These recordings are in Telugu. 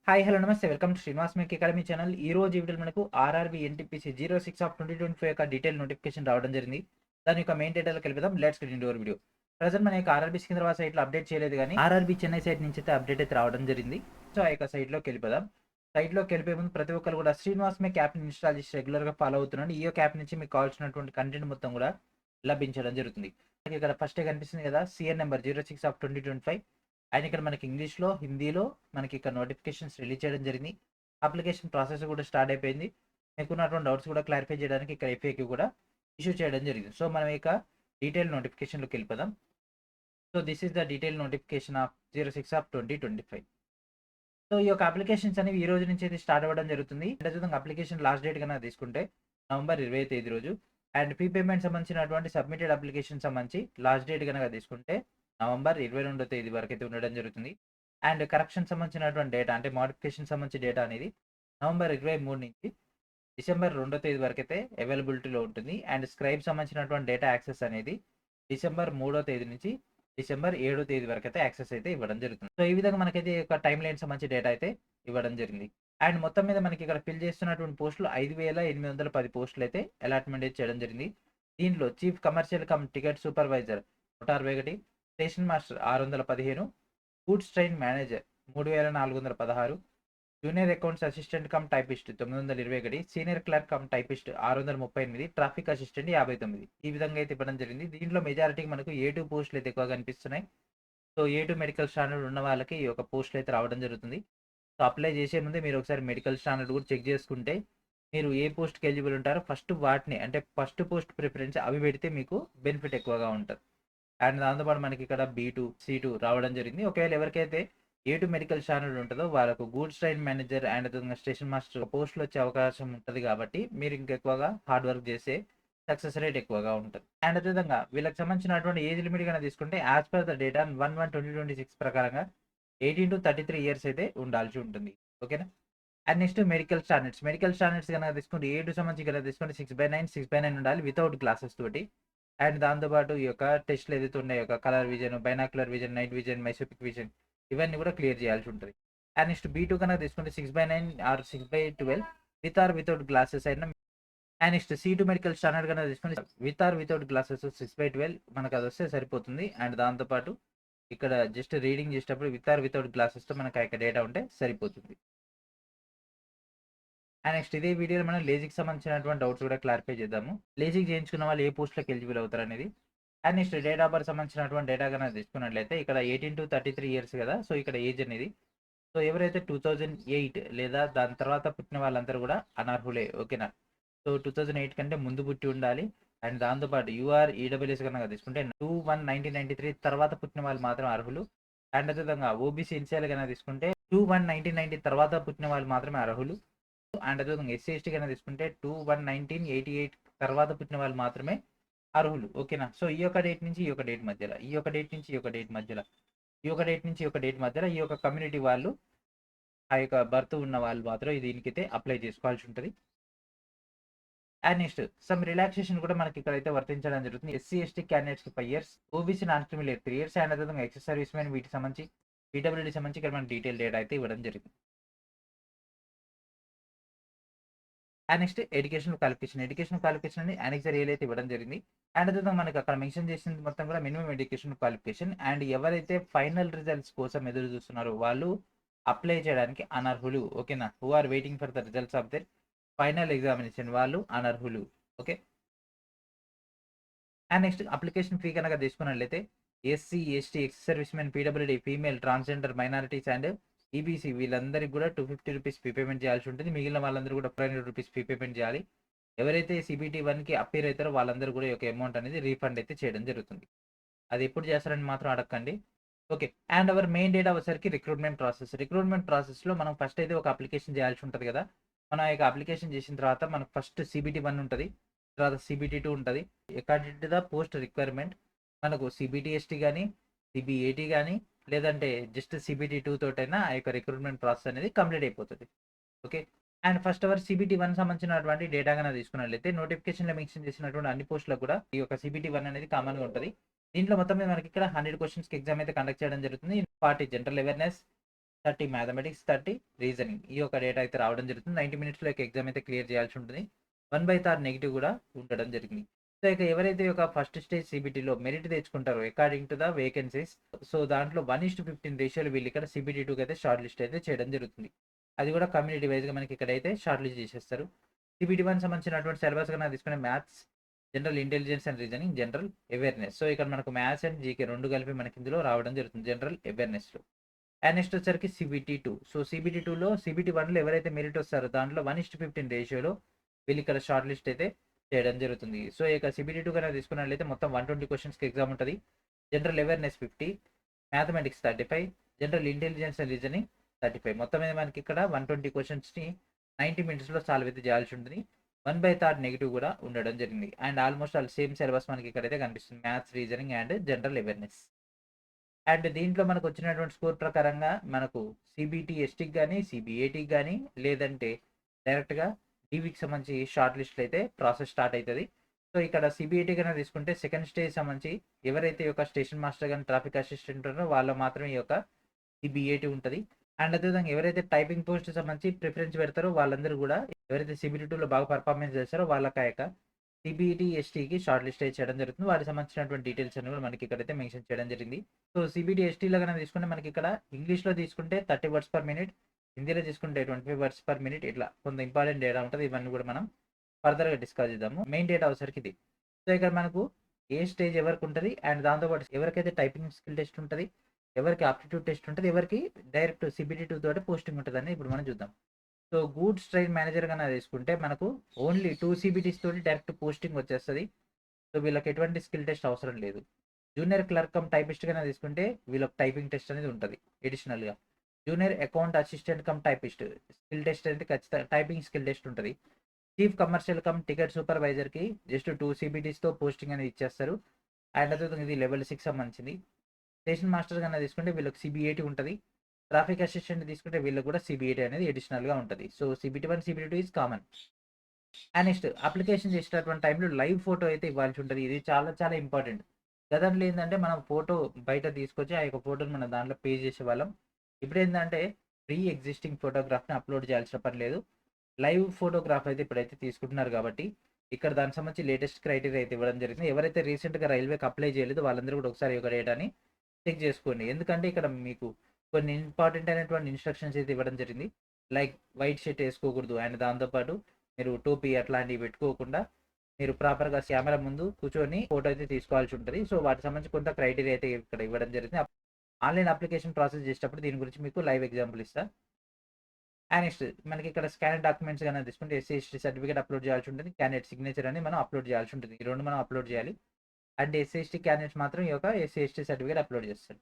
హాయ్ హలో నమస్తే welcome to Srinivas make academy channel. ఈ రోజు ఈ వీడియోలో మనకు ఆర్ఆర్బీ ఎన్టీపీసీ 06 ఆఫ్ 2025 యొక్క డీటెయిల్ నోటిఫికేషన్ రావడం జరిగింది. దాని యొక్క మెయిన్ డీటెయిల్ కలిపిద్దాం. Let's get into our video. Present మన యొక్క ఆర్ఆర్బీ సికింద్రాబాద్ సైట్లో అప్డేట్ చేయలేదు కానీ ఆర్ఆర్బీ చెన్నై సైట్ నుంచి అయితే అప్డేట్ అయితే రావడం జరిగింది. సో ఆ యొక్క సైట్లోకి వెళ్ళిపోదాం. సైట్లోకి వెళ్ళిపోయే ముందు ప్రతి ఒక్కరు కూడా శ్రీనివాస్ మేక్ యాప్ని ఇన్స్టాల్ చేసి రెగ్యులర్గా ఫాలో అవుతున్నాను. ఈ యొక్క యాప్ నుంచి మీకు కావాల్సినటువంటి కంటెంట్ మొత్తం కూడా లభించడం జరుగుతుంది. ఇక్కడ ఫస్టే కనిపిస్తుంది కదా, సిఎన్ నెంబర్ 06 ఆఫ్ 2025. అండ్ ఇక్కడ మనకి ఇంగ్లీష్లో, హిందీలో మనకి ఇక్కడ నోటిఫికేషన్స్ రిలీజ్ చేయడం జరిగింది. అప్లికేషన్ ప్రాసెస్ కూడా స్టార్ట్ అయిపోయింది. మీకున్నటువంటి డౌట్స్ కూడా క్లారిఫై చేయడానికి ఇక్కడ ఎఫ్ఏక్యూ కూడా ఇష్యూ చేయడం జరిగింది. సో మనం ఇక డీటెయిల్ నోటిఫికేషన్లోకి వెళ్ళిపోదాం. So this is the detail notification off 06 of 2025. So ఈ యొక్క అప్లికేషన్స్ అనేవి ఈ రోజు నుంచి అయితే స్టార్ట్ అవ్వడం జరుగుతుంది. అదేవిధంగా అప్లికేషన్ లాస్ట్ డేట్ కన్నా తీసుకుంటే నవంబర్ 20 తేదీ రోజు. అండ్ ఫీ పేమెంట్ సంబంధించినటువంటి సబ్మిటెడ్ అప్లికేషన్ సంబంధించి లాస్ట్ డేట్ కనుక తీసుకుంటే నవంబర్ 22వ తేదీ వరకు అయితే ఉండడం జరుగుతుంది. అండ్ కరెక్షన్ సంబంధించినటువంటి డేటా అంటే మోడిఫికేషన్ సంబంధించిన డేటా అనేది నవంబర్ 23 నుంచి డిసెంబర్ 2వ తేదీ వరకు అయితే అవైలబిలిటీలో ఉంటుంది. అండ్ స్క్రైబ్ సంబంధించినటువంటి డేటా యాక్సెస్ అనేది డిసెంబర్ 3వ తేదీ నుంచి డిసెంబర్ 7వ తేదీ వరకు అయితే యాక్సెస్ అయితే ఇవ్వడం జరుగుతుంది. సో ఈ విధంగా మనకైతే ఒక టైం లైన్ సంబంధించి డేటా అయితే ఇవ్వడం జరిగింది. అండ్ మొత్తం మీద మనకి ఇక్కడ ఫిల్ చేస్తున్నటువంటి పోస్టులు 5,810 పోస్టులు అయితే అలాట్మెంట్ అయితే చేయడం జరిగింది. దీంట్లో chief commercial cum ticket supervisor 161, station master 615, goods train manager 3,416, junior accounts assistant cum typist 921, senior clerk cum typist 638, traffic assistant 59. ఈ విధంగా అయితే ఇవ్వడం జరిగింది. దీంట్లో మెజారిటీకి మనకు A2 పోస్టులు అయితే ఎక్కువగా కనిపిస్తున్నాయి. సో A2 మెడికల్ స్టాండర్డ్ ఉన్న వాళ్ళకి ఈ యొక్క పోస్టులు అయితే రావడం జరుగుతుంది. సో అప్లై చేసే ముందే మీరు ఒకసారి మెడికల్ స్టాండర్డ్ కూడా చెక్ చేసుకుంటే మీరు ఏ పోస్ట్కి ఎలిజిబుల్ ఉంటారో ఫస్ట్ వాటిని అంటే ఫస్ట్ పోస్ట్ ప్రిఫరెన్స్ అవి పెడితే మీకు బెనిఫిట్ ఎక్కువగా ఉంటుంది. అండ్ దాంతోపాటు మనకి ఇక్కడ B2, C2 రావడం జరిగింది. ఒకవేళ ఎవరికైతే A2 మెడికల్ స్టాండర్డ్ ఉంటుందో వాళ్ళకు goods train manager and station master పోస్టులు వచ్చే అవకాశం ఉంటుంది. కాబట్టి మీరు ఇంకెక్కువగా హార్డ్ వర్క్ చేసే సక్సెస్ రేట్ ఎక్కువగా ఉంటుంది. అండ్ అదేవిధంగా వీళ్ళకి సంబంధించినటువంటి ఏజ్ లిమిట్ కన్నా తీసుకుంటే యాజ్ పర్ ద డేటా 1/1/2026 ప్రకారంగా 18 to 33 ఇయర్స్ అయితే ఉండాల్సి ఉంటుంది. ఓకేనా. అండ్ నెక్స్ట్ మెడికల్ స్టాండర్డ్స్ కనుక తీసుకుంటే A2 సంబంధించి కనుక తీసుకుంటే 6/9 ఉండాలి వితౌట్ గ్లాసెస్ తోటి. అండ్ దాంతోపాటు ఈ యొక్క టెస్ట్లు ఏదైతే ఉన్నాయో colour vision, binocular vision, night vision, mesopic vision ఇవన్నీ కూడా క్లియర్ చేయాల్సి ఉంటుంది. అండ్ నెక్స్ట్ B2 కనుక తీసుకుంటే 6/9 or 6/12 with or without glasses అయినా. And next C2 medical standard కనుక తీసుకుంటే విత్ ఆర్ వితౌట్ గ్లాసెస్ 6/12 మనకు అది వస్తే సరిపోతుంది. అండ్ దాంతోపాటు ఇక్కడ జస్ట్ రీడింగ్ చేసేటప్పుడు విత్ ఆర్ వితౌట్ గ్లాసెస్తో మనకు ఆ డేటా ఉంటే సరిపోతుంది. అండ్ నెక్స్ట్ ఇదే వీడియోలో మనం లేజిక్ సంబంధించినటువంటి డౌట్స్ కూడా క్లారిఫై చేద్దాము. లేజిక్ చేయించుకున్న వాళ్ళు ఏ పోస్ట్లకు ఎలిజిబుల్ అవుతారు అనేది. And next date of birth సంబంధించినటువంటి డేటా కనుక తీసుకున్నట్లయితే ఇక్కడ 18 to 33 ఇయర్స్ కదా. సో ఇక్కడ ఏజ్ అనేది సో ఎవరైతే 2008 లేదా దాని తర్వాత పుట్టిన వాళ్ళందరూ కూడా అనర్హులే. ఓకేనా. సో 2008 కంటే ముందు పుట్టి ఉండాలి. అండ్ దాంతోపాటు యూఆర్ ఈడబ్ల్యూఎస్ కనుక తీసుకుంటే 2/1/1993 తర్వాత పుట్టిన వాళ్ళు మాత్రం అర్హులు. అండ్ అదేవిధంగా ఓబీసీ ఎన్సీఎల్ కనుక తీసుకుంటే 2/1/1990 తర్వాత పుట్టిన వాళ్ళు మాత్రమే అర్హులు. అండ్ అదేవిధంగా ఎస్సీ/ఎస్టీ కనుక తీసుకుంటే 2/1/1988 తర్వాత పుట్టిన వాళ్ళు మాత్రమే అర్హులు. ఓకేనా. సో ఈ యొక్క డేట్ నుంచి ఈ యొక్క డేట్ మధ్యలో, ఈ యొక్క డేట్ నుంచి ఈ యొక్క డేట్ మధ్యలో, ఈ యొక్క డేట్ నుంచి ఈ యొక్క డేట్ మధ్యలో ఈ యొక్క కమ్యూనిటీ వాళ్ళు ఆ యొక్క బర్త్ ఉన్న వాళ్ళు మాత్రం దీనికైతే అప్లై చేసుకోవాల్సి ఉంటుంది. అండ్ నెక్స్ట్ సమ్ రిలాక్సేషన్ కూడా మనకి ఇక్కడైతే వర్తించడం జరుగుతుంది. ఎస్సీ/ఎస్టీ క్యాండిడేట్స్కి 5 years, OBC non criminal 3 years, and అదేవిధంగా ఎక్సెస్ సర్వీస్ మెన్ వీటికి సంబంధించి పీడబ్ల్యూడీ సంబంధించి ఇక్కడ మనకి డీటెయిల్ డేటా అయితే ఇవ్వడం జరిగింది. అండ్ నెక్స్ట్ ఎడ్యుకేషన్ క్వాలిఫికేషన్ అని అనెక్సర్ ఏలైతే ఇవ్వడం జరిగింది. అండ్ అదేవిధంగా మనకి అక్కడ మెన్షన్ చేసింది మొత్తం కూడా మినిమం ఎడ్యుకేషన్ క్వాలిఫికేషన్. అండ్ ఎవరైతే ఫైనల్ రిజల్ట్స్ కోసం ఎదురు చూస్తున్నారో వాళ్ళు అప్లై చేయడానికి అనర్హులు. ఓకేనా. Who are waiting for the results of their final examination వాళ్ళు అనర్హులు. Okay. And next application fee కనుక తీసుకున్నట్లయితే SC ST, ex service men, PWD, female, transgender, minorities and EBC వీళ్ళందరికీ కూడా 250 రూపీస్ ఫీ పేమెంట్ చేయాల్సి ఉంటుంది. మిగిలిన వాళ్ళందరూ కూడా 500 రూపీస్ ఫీ పేమెంట్ చేయాలి. ఎవరైతే CBT 1కి అపీర్ అవుతారో వాళ్ళందరూ కూడా ఈ యొక్క అమౌంట్ అనేది రీఫండ్ అయితే చేయడం జరుగుతుంది. అది ఎప్పుడు చేస్తారని మాత్రం అడగండి. Okay. And our main data వచ్చేసరికి రిక్రూట్మెంట్ ప్రాసెస్లో మనం ఫస్ట్ అయితే ఒక అప్లికేషన్ చేయాల్సి ఉంటుంది కదా. మనం ఆ యొక్క అప్లికేషన్ చేసిన తర్వాత మనకు ఫస్ట్ CBT 1 ఉంటుంది, తర్వాత CBT 2 ఉంటుంది. According to the post requirement మనకు CBT ST కానీ, CBAT కానీ, లేదంటే జస్ట్ CBT 2 తోటైనా ఆ యొక్క రిక్రూట్మెంట్ ప్రాసెస్ అనేది కంప్లీట్ అయిపోతుంది. Okay. And first our CBT 1 సంబంధించినటువంటి డేటా కనుక తీసుకున్నట్లయితే నోటిఫికేషన్లో మెన్షన్ చేసినటువంటి అన్ని పోస్టులకు కూడా ఈ యొక్క CBT 1 అనేది కామన్గా ఉంటుంది. దీంట్లో మొత్తం మీద మనకి ఇక్కడ 100 క్వశ్చన్స్కి ఎగ్జామ్ అయితే కండక్ట్ చేయడం జరుగుతుంది. 40 జనరల్ అవేర్నెస్, 30 మ్యాథమెటిక్స్, 30 రీజనింగ్. ఈ యొక్క డేటా అయితే రావడం జరుగుతుంది. 90 మినిట్స్‌లో ఎగ్జామ్ అయితే క్లియర్ చేయాల్సి ఉంటుంది. 1/3 నెగెటివ్ కూడా ఉండడం జరిగింది. సో, ఇక ఎవరైతే ఒక ఫస్ట్ స్టేజ్ సీబీటీలో మెరిట్ తెచ్చుకుంటారో according to the vacancies, so, దాంట్లో 1:15 రేషియోలో వీళ్ళు ఇక్కడ సీబీటీ 2కి అయితే షార్ట్ లిస్ట్ అయితే చేయడం జరుగుతుంది. అది కూడా కమ్యూనిటీ వైస్‌గా మనకి ఇక్కడైతే షార్ట్ లిస్ట్ చేసేస్తారు. సీబీటీ 1 సంబంధించినటువంటి సిలబస్ కనుక తీసుకునే maths, general intelligence and reasoning, general awareness. So, ఇక్కడ మనకు మ్యాథ్స్ అండ్ జీకే 2 కలిపి మనకి ఇందులో రావడం జరుగుతుంది జనరల్ అవేర్‌నెస్‌లో. అండ్ నెక్స్ట్ వచ్చేసరికి సీబీటీ 2. సో, సీబీటీ 2లో సీబీటీ 1లో ఎవరైతే మెరిట్ వస్తారో దాంట్లో 1:15 రేషియోలో వీళ్ళు ఇక్కడ షార్ట్ లిస్ట్ అయితే చేయడం జరుగుతుంది. సో, ఇక సీబీటీ 2 కనుక తీసుకున్నట్లయితే మొత్తం 120 క్వెషన్స్‌కి ఎగ్జామ్ ఉంటది. General awareness 50, mathematics 35, general intelligence and reasoning 35. మొత్తం మీద మనకి ఇక్కడ 120 క్వెషన్స్‌ని 90 మినిట్స్‌లో సాల్వ్ అయితే చేయాల్సి ఉంటుంది. 1/3 నెగెటివ్ కూడా ఉండడం జరిగింది. And almost all same syllabus మనకి ఇక్కడైతే కనిపిస్తుంది. Maths, reasoning and general awareness. And దీంట్లో మనకు వచ్చినటువంటి స్కోర్ ప్రకారంగా మనకు సీబీటీ ఎస్టీకి గానీ, సీబీఏటీకి గానీ, లేదంటే డైరెక్ట్‌గా డీవీకి సంబంధించి షార్ట్ లిస్ట్‌లో అయితే ప్రాసెస్ స్టార్ట్ అయితది. సో, ఇక్కడ సీబీఏటీ కనుక తీసుకుంటే సెకండ్ స్టేజ్ సంబంధించి ఎవరైతే ఈ యొక్క స్టేషన్ మాస్టర్ గాని, ట్రాఫిక్ అసిస్టెంట్ ఉంటారో వాళ్ళు మాత్రమే ఈ యొక్క సీబీఏటీ ఉంటది. అండ్ అదేవిధంగా ఎవరైతే టైపింగ్ పోస్ట్ సంబంధించి ప్రిఫరెన్స్ పెడతారో వాళ్ళందరూ కూడా ఎవరైతే సీబీటీ 2లో బాగా పెర్ఫార్మెన్స్ చేస్తారో వాళ్ళకి ఆ యొక్క సీబీటీ, ఎస్టీకి షార్ట్ లిస్ట్ అయితే చేయడం జరుగుతుంది. వాటికి సంబంధించినటువంటి డీటెయిల్స్ అన్ని కూడా మనకి ఇక్కడైతే మెన్షన్ చేయడం జరిగింది. సో, సీబీటీ, ఎస్టీలో గనక తీసుకుంటే మనకి ఇక్కడ ఇంగ్లీష్‌లో తీసుకుంటే 30 వర్డ్స్ పర్ మినిట్, హిందీలో తీసుకుంటే 25 వర్డ్స్ పర్ మినిట్, ఇట్లా కొంత ఇంపార్టెంట్ డేటా ఉంటది. ఇవన్నీ కూడా మనం ఫర్దర్‌గా డిస్కస్ చేద్దాము. మెయిన్ డేటా వచ్చేసరికి ఇది. సో, ఇక్కడ మనకు ఏ స్టేజ్ ఎవరికి ఉంటది అండ్ దాంతో పాటు ఎవరికైతే టైపింగ్ స్కిల్ టెస్ట్ ఉంటది, ఎవరికి ఆప్టిట్యూడ్ టెస్ట్ ఉంటది, ఎవరికి డైరెక్ట్ సీబీటీ 2 తోటి పోస్టింగ్ ఉంటదని ఇప్పుడు మనం చూద్దాం. సో, గూడ్స్ ట్రైన్ మేనేజర్ గనక తీసుకుంటే మనకు ఓన్లీ 2 సీబీటీస్ తోటి డైరెక్ట్ పోస్టింగ్ వచ్చేస్తది. సో, వీళ్ళకి ఎటువంటి స్కిల్ టెస్ట్ అవసరం లేదు. జూనియర్ క్లర్క్ కమ్ టైపిస్ట్ గనక తీసుకుంటే వీళ్ళకి టైపింగ్ టెస్ట్ అనేది ఉంటది అడిషనల్‌గా. Junior account assistant cum typist skill test అనేది ఖచ్చితంగా టైపింగ్ స్కిల్ టెస్ట్ ఉంటది. చీఫ్ కమర్షియల్ కమ్ టికెట్ సూపర్వైజర్‌కి జస్ట్ 2 సీబీటీస్‌తో పోస్టింగ్ అనేది ఇచ్చేస్తారు. అండ్ అదేవిధంగా ఇది లెవెల్ 6 సంబంధించింది. స్టేషన్ మాస్టర్ గనక తీసుకుంటే వీళ్ళకి సీబీఏటీ ఉంటది. ట్రాఫిక్ అసిస్టెంట్ తీసుకుంటే వీళ్ళకి కూడా సీబీఏటీ అనేది అడిషనల్‌గా ఉంటది. So, CBT 1, CBT 2 is common. And next application చేసేటటువంటి టైంలో లైవ్ ఫోటో అయితే ఇవ్వాల్సి ఉంటది. ఇది చాలా చాలా ఇంపార్టెంట్. గతంలో ఏందంటే మనం ఫోటో బయట తీసుకొచ్చి ఆ యొక్క ఫోటోని మనం దాంట్లో పే చేసేవాళ్ళం. ఇప్పుడేందంటే ప్రీ ఎగ్జిస్టింగ్ ఫోటోగ్రాఫ్‌ని అప్‌లోడ్ చేయాల్సిన పని లేదు. లైవ్ ఫోటోగ్రాఫ్ అయితే ఇప్పుడైతే తీసుకుంటున్నారు కాబట్టి, ఇక్కడ దానికి సంబంధించి లేటెస్ట్ క్రైటీరియా అయితే ఇవ్వడం జరిగింది. ఎవరైతే రీసెంట్‌గా రైల్వేకి అప్లై చేయలేదో వాళ్ళందరూ కూడా ఒకసారి ఈ యొక్క డేటాని చెక్ చేసుకోండి. ఎందుకంటే ఇక్కడ మీకు కొన్ని ఇంపార్టెంట్ అయినటువంటి ఇన్‌స్ట్రక్షన్స్ అయితే ఇవ్వడం జరిగింది. లైక్ వైట్ షర్ట్ ఏసుకోకూడదు. అండ్ దాంతో పాటు మీరు టోపీ అట్లాంటివి పెట్టుకోకుండా మీరు ప్రాపర్‌గా కెమెరా ముందు కూర్చొని ఫోటో అయితే తీసుకోవాల్సి ఉంటది. సో, వాటికి సంబంధించి కొంత క్రైటీరియా అయితే ఇక్కడ ఇవ్వడం జరిగింది. ఆన్‌లైన్ అప్లికేషన్ ప్రాసెస్ చేసేటప్పుడు దీని గురించి మీకు లైవ్ ఎగ్జాంపుల్ ఇస్తా. అండ్ నెక్స్ట్ మనకి ఇక్కడ స్కానర్ డాక్యుమెంట్స్ గనక తీసుకుంటే ఎస్సీ, ఎస్టీ సర్టిఫికేట్ అప్‌లోడ్ చేయాల్సి ఉంటుంది. క్యాండిడేట్ సిగ్నేచర్ అనేది మనం అప్‌లోడ్ చేయాల్సి ఉంటుంది. ఈ 2 మనం అప్‌లోడ్ చేయాలి. అండ్ ఎస్సీ, ఎస్టీ క్యాండిడేట్స్ మాత్రం ఈ యొక్క ఎస్సీ, ఎస్టీ సర్టిఫికేట్ అప్‌లోడ్ చేస్తారు.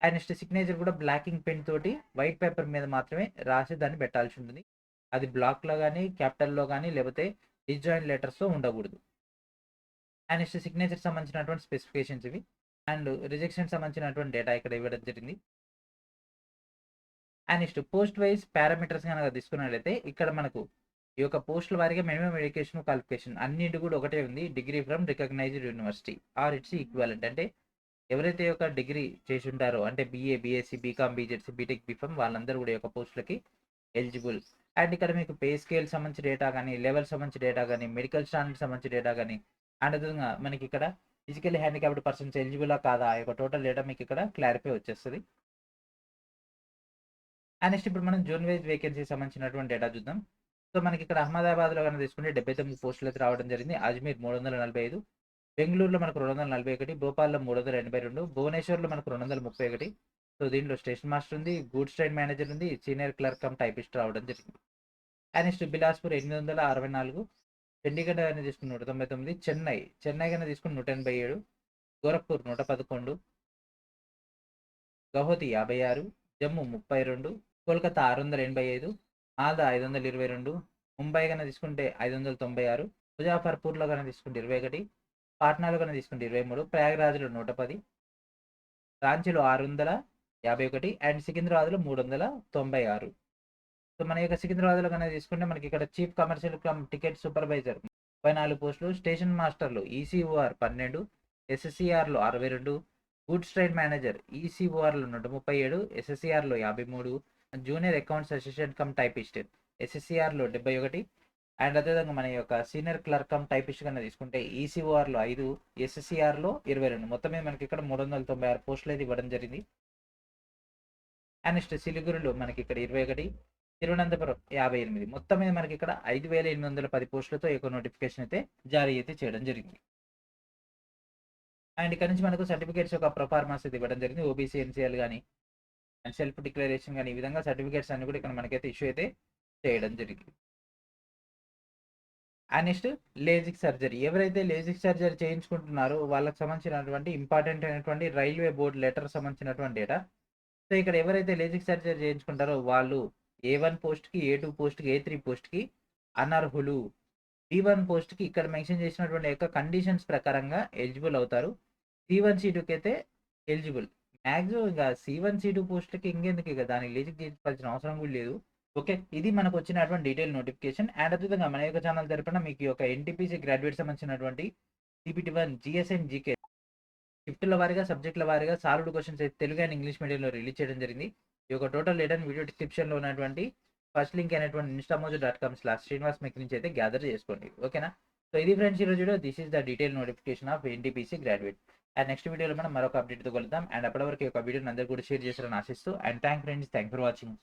అండ్ నెక్స్ట్ సిగ్నేచర్ కూడా బ్లాక్ ఇంక్ పెన్ తోటి వైట్ పేపర్ మీద మాత్రమే రాసి దాన్ని పెట్టాల్సి ఉంటుంది. అది బ్లాక్‌లో గాని, క్యాపిటల్‌లో గాని లేకపోతే డిస్జాయింట్ లెటర్స్‌తో ఉండకూడదు. అండ్ నెక్స్ట్ సిగ్నేచర్‌కి సంబంధించినటువంటి స్పెసిఫికేషన్స్ ఇవి. అండ్ రిజెక్షన్‌కి సంబంధించినటువంటి డేటా ఇక్కడ ఇవ్వడం జరిగింది. And next post wise parameters గనక తీసుకున్నట్లయితే ఇక్కడ మనకు ఈ యొక్క పోస్టుల వారీగా మినిమం ఎడ్యుకేషన్ క్వాలిఫికేషన్ అన్నిటి కూడా ఒకటే ఉంది. Degree from recognised university or its equivalent. అంటే ఎవరైతే ఒక డిగ్రీ చేసి ఉంటారో అంటే BA, BSc, BCom, BZC, BTech, BPharm వాళ్ళందరూ కూడా ఈ యొక్క పోస్టులకి ఎలిజిబుల్. అండ్ ఇక్కడ మీకు పే స్కేల్ సంబంధించి డేటా గానీ, లెవెల్ సంబంధించి డేటా గానీ, మెడికల్ స్టాండర్డ్ సంబంధించి డేటా గానీ, అండ్ అదేవిధంగా మనకి ఇక్కడ ఫిజికల్లీ హ్యాండిక్యాప్డ్ పర్సన్స్ ఎలిజిబులా కాదా ఆ యొక్క టోటల్ డేటా మీకు ఇక్కడ క్లారిఫై వచ్చేస్తది. అండ్ నెక్స్ట్ ఇప్పుడు మనం జోన్ వైజ్ వేకెన్సీ సంబంధించినటువంటి డేటా చూద్దాం. సో, మనకి ఇక్కడ అహ్మదాబాద్‌లో గనుక తీసుకుంటే 79 పోస్టులు అయితే రావడం జరిగింది. అజ్మీర్ 345, బెంగుళూరులో మనకు 241, భోపాల్‌లో 382, భువనేశ్వర్‌లో మనకు 231. సో, దీంట్లో స్టేషన్ మాస్టర్ ఉంది, గూడ్స్ ట్రైన్ మేనేజర్ ఉంది, సీనియర్ క్లర్క్ కమ్ టైపిస్ట్ రావడం జరిగింది. అండ్ నెక్స్ట్ బిలాస్పూర్ 864, చండీగఢ్ అని తీసుకుని 199, చెన్నై గనుక తీసుకుని 187, గోరఖ్పూర్ 111, గౌహతి 56, జమ్మూ 32, కోల్కతా 685, ఆదా 522, ముంబై గనుక తీసుకుంటే 596, ముజాఫర్పూర్‌లో గనుక తీసుకుంటే 21, పాట్నాలో గనుక తీసుకుంటే 23, ప్రయాగ్‌రాజ్‌లో 110, రాంచీలో 651 అండ్ సికింద్రాబాద్‌లో 396. సో, మన యొక్క సికింద్రాబాద్‌లో గనుక తీసుకుంటే మనకి ఇక్కడ chief commercial cum ticket supervisor 34 పోస్టులు, స్టేషన్ మాస్టర్‌లు ఈసీఓఆర్ 12, ఎస్ఎస్సీఆర్‌లో 62, గూడ్స్ ట్రేడ్ మేనేజర్ ఈసీఓఆర్లో 137, ఎస్ఎస్సిఆర్లో 53, junior accounts assistant cum typist ఎస్ఎస్సిఆర్లో 71, అండ్ అదేవిధంగా మన యొక్క సీనియర్ క్లర్క్ కమ్ టైపిస్ట్ కన్నా తీసుకుంటే ఈసీఓఆర్లో 5, ఎస్ఎస్సిఆర్లో 22. మొత్తం మీద మనకి ఇక్కడ 396 పోస్టులు అయితే ఇవ్వడం జరిగింది. అండ్ నెక్స్ట్ సిలిగురిలో మనకి ఇక్కడ 21, తిరువనంతపురం 58. మొత్తం మీద మనకి ఇక్కడ 5810 పోస్టులతో ఈ యొక్క నోటిఫికేషన్ అయితే జారీ అయితే చేయడం జరిగింది. అండ్ ఇక్కడ నుంచి మనకు సర్టిఫికేట్స్ యొక్క ప్రొఫార్మాస్ అయితే ఇవ్వడం జరిగింది. ఓబీసీ ఎన్సీఎల్ కానీ అండ్ సెల్ఫ్ డిక్లరేషన్ కానీ ఈ విధంగా సర్టిఫికేట్స్ అన్ని కూడా ఇక్కడ మనకైతే ఇష్యూ అయితే చేయడం జరిగింది. అండ్ నెక్స్ట్ లేజిక్ సర్జరీ, ఎవరైతే లేజిక్ సర్జరీ చేయించుకుంటున్నారో వాళ్ళకి సంబంధించినటువంటి ఇంపార్టెంట్ అయినటువంటి రైల్వే బోర్డు లెటర్ సంబంధించినటువంటి డేటా. సో ఇక్కడ ఎవరైతే లేజిక్ సర్జరీ చేయించుకుంటారో వాళ్ళు A1 పోస్ట్కి, A2 పోస్ట్కి, A3 పోస్ట్కి అనర్హులు. B1 పోస్ట్కి ఇక్కడ మెన్షన్ చేసినటువంటి యొక్క కండిషన్స్ ప్రకారంగా ఎలిజిబుల్ అవుతారు. C1 C2కి అయితే ఎలిజిబుల్. మ్యాక్సిమం ఇంకా C1 C2 పోస్ట్లకి ఇంకెందుకు ఇక దానికి లేజిక్ చేయించాల్సిన అవసరం కూడా లేదు. ఓకే, ఇది మనకు వచ్చినటువంటి డీటెయిల్ నోటిఫికేషన్. అండ్ అదేవిధంగా మన యొక్క ఛానల్ తరపున మీకు ఈ యొక్క ఎన్టీపీసీ గ్రాడ్యుయేట్ సంబంధించినటువంటి CPT1 GS అండ్ GK షిఫ్ట్ల వారీగా, సబ్జెక్టుల వారీగా సాల్వ్డ్ క్వశ్చన్స్ అయితే తెలుగు అండ్ ఇంగ్లీష్ మీడియంలో రిలీజ్ చేయడం జరిగింది. ఈ యొక్క టోటల్ డేటా వీడియో డిస్క్రిప్షన్లో ఉన్నటువంటి ఫస్ట్ లింక్ అయినటువంటి instamojo.com/Srinivas మీకు నుంచి అయితే గ్యాదర్ చేసుకోండి. ఓకేనా? సో ఇది ఫ్రెండ్స్ ఈరోజు video. This is the detail notification off NTPC graduate. And next వీడియోలో మనం మరొక అప్డేట్తో కలుద్దాం. అండ్ అప్పటి వరకు ఈ యొక్క వీడియోని అందరూ కూడా షేర్ చేస్తారని ఆశిస్తూ, అండ్ థ్యాంక్ ఫర్ వాచింగ్.